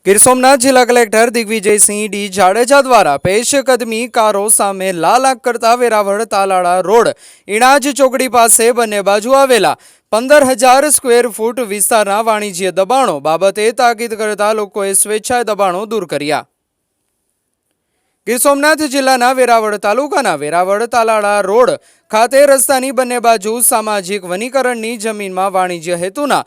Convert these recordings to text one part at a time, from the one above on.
ગીર સોમનાથ જિલ્લા collector Digvijaysinh D Jadeja દ્વારા પેશકદમી કારો સામે લાલ આંખ કરતા વેરાવળ તાલાળા રોડ ઇણાજ ચોકડી પાસે બંને બાજુ આવેલા 15,000 સ્ક્વેર ફૂટ વિસ્તારના વાણિજ્ય દબાણો બાબતે તાકીદ કરતા લોકોએ સ્વેચ્છાએ દબાણો દૂર કર્યા। ગીર સોમનાથ જિલ્લાના વેરાવળ તાલુકાના વેરાવળ તાલાળા રોડ ખાતે રસ્તાની બંને બાજુ સામાજિક વનીકરણની જમીનમાં વાણિજ્ય હેતુના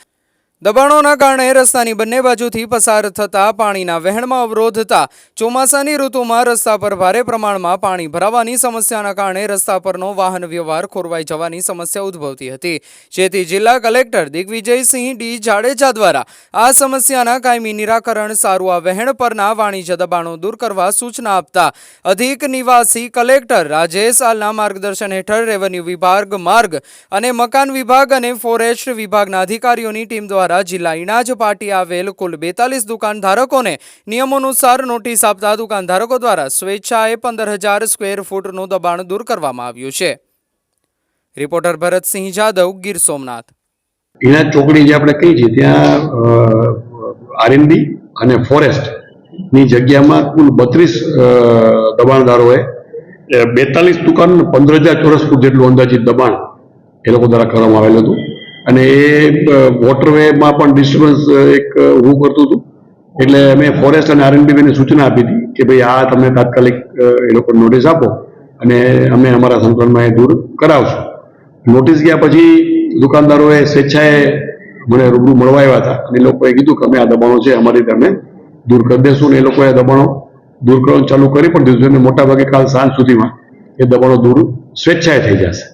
દબાણોના કારણે રસ્તાની બંને બાજુથી પસાર થતા પાણીના વહેણમાં અવરોધ થતા ચોમાસાની ઋતુમાં રસ્તા પર ભારે પ્રમાણમાં પાણી ભરાવાની સમસ્યાના કારણે રસ્તા પરનો વાહન વ્યવહાર ખોરવાઈ જવાની સમસ્યા ઉદ્ભવતી હતી, જેથી જિલ્લા કલેક્ટર દિગ્વિજયસિંહ ડી જાડેજા દ્વારા આ સમસ્યાના કાયમી નિરાકરણ સારું આ વહેણ પરના વાણિજ્ય દબાણો દૂર કરવા સૂચના આપતા અધિક નિવાસી કલેક્ટર રાજેશ આલના માર્ગદર્શન હેઠળ રેવન્યુ વિભાગ, માર્ગ અને મકાન વિભાગ અને ફોરેસ્ટ વિભાગના અધિકારીઓની ટીમ દ્વારા જિલ્લા ઇણાજ પાટી આવેલ કુલ 42 દુકાનધારકોને નિયમોનુસાર નોટિસ આપતા દુકાનધારકો દ્વારા સ્વેચ્છાએ 15,000 સ્ક્વેર ફૂટનું દબાણ દૂર કરવામાં આવ્યું છે। રિપોર્ટર ભરતસિંહ જાદવ, ગીર સોમનાથ। ઇણાજ ચોકડી જે આપણે કહી છે ત્યાં આરએનબી અને ફોરેસ્ટ ની જગ્યામાં કુલ 32 દબાણદારોએ 42 દુકાન 15,000 ચોરસ ફૂટ જેટલું અંદાજિત દબાણ એ લોકો દ્વારા કરવામાં આવેલું હતું અને એ વોટરવેમાં પણ ડિસ્ટર્બન્સ એક ઊભું કરતું હતું। એટલે અમે ફોરેસ્ટ અને આરએનબીને સૂચના આપી હતી કે ભાઈ આ તમે તાત્કાલિક એ લોકો નોટિસ આપો અને અમે અમારા સંકલનમાં એ દૂર કરાવશું। નોટિસ ગયા પછી દુકાનદારોએ સ્વેચ્છાએ મને રૂબરૂ મળવા આવ્યા હતા અને એ લોકોએ કીધું કે અમે આ દબાણો છે અમારી રીતે અમે દૂર કરી દઈશું ને એ લોકોએ દબાણો દૂર કરવાનું ચાલુ કરી પણ દીધું અને મોટાભાગે કાલ સાંજ સુધીમાં એ દબાણો દૂર સ્વેચ્છાએ થઈ જશે।